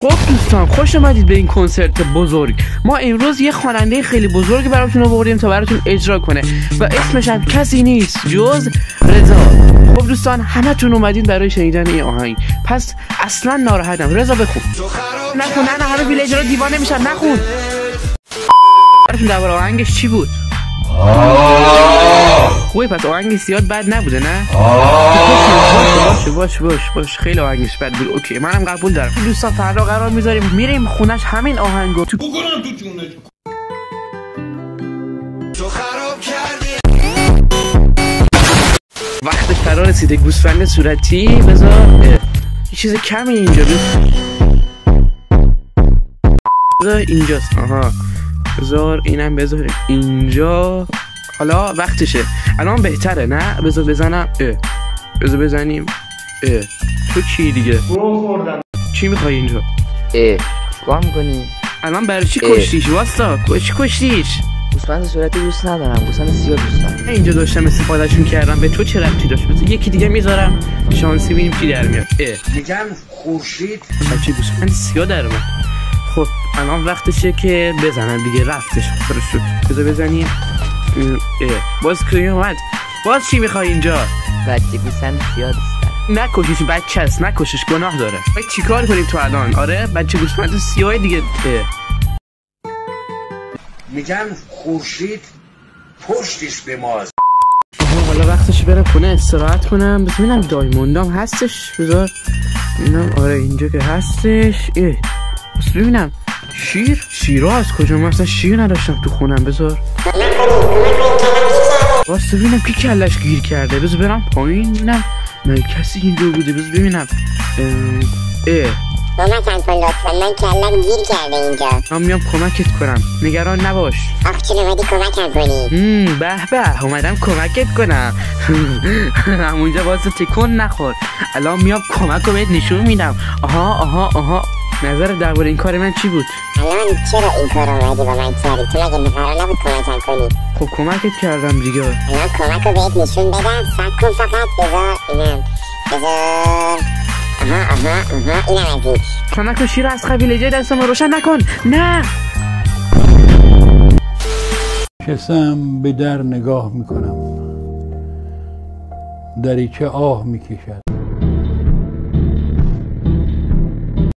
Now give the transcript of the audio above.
خب دوستان خوش اومدید به این کنسرت بزرگ. ما امروز یه خواننده خیلی بزرگی براتون آوردیم تا براتون اجرا کنه و اسمش هم کسی نیست جز رضا. خب دوستان همتون اومدین برای شنیدن این آهنگ، پس اصلا ناراحتم. رضا بخون. نخون، نه همه ویلیجرها دیوانه میشن. نخون. براتون درباره آهنگش چی بود؟ خوبه، پس آهنگش زیاد بد نبوده نه؟ باشه خیلی آهنگش بد بود. اوکی منم قبول دارم. دوستان فردا قرار میذاریم میریم خونش همین آهنگو تو بکنم تو جونش. تو خراب کردی. وقت فرا رسیده. گوسفند صورتی بذار یه چیز کمی اینجا بذار اینجاست. آها بذار اینم بذار اینجا. حالا وقتشه، الان بهتره نه؟ بذار بزنم. بذار بزنیم. تو چی دیگه؟ چی میخوای اینجا؟ چیکار میکنی؟ الان برای چی کشتیش؟ واستا چی کشتیش؟ گوسفند صورتی دوست ندارم، گوسفند سیاه دوست دارم. اینجا داشتم استفادهشون کردم، به تو چه ربطی داشت؟ بذار یکی دیگه میذارم شانسی ببینیم چی در میاد. میگم خورشید بچه گوسفند سیاه در اومد. خب الان وقتشه که بزنم دیگه، رفتش خودش شد. بذار بزنیم. باز که اومد. باز چی میخوای اینجا؟ بچه گوسفند سیاه دوست دارم. نکشش، بچه است، نکشش، گناه داره. باید چیکار کنیم تو الان؟ آره بچه گوسفند سیاه دیگه. میگم خورشید پشتش به ماست. حالا وقتش برم خونه استراحت کنم. بذار ببینم دایموندام هستش. بذار ببینم. آره اینجا که هستش. بس ببینم شیرها از کجا؟ من اصلا شیر نداشتم تو خونم. بذار واسه ببینم کی کلش گیر کرده. بذار برم پایین ببینم نه کسی اینجا بوده. بذار ببینم. کمک کن لطفا، من کلم گیر کرده اینجا. من میام کمکت کنم، نگران نباش. آخ چون اومدی کمکم کنی؟ به اومدم کمکت کنم. همونجا واسه تکون نخور. الان میام کمک رو بهت نشون میدم. آها نظر درباره این کار من چی بود؟ الان چرا این کار اومدی با من کردی؟ تو مگه قرار نبود کمکم کنی؟ خب کمکت کردم دیگه. الان کمک رو بهت نشون بدم. صبر کن فقط. بذار اینم بذار. اینم از این کمک و شیر از قبیله دستم روشن نکن. نه شستم به در نگاه میکنم، دریچه آه میکشد.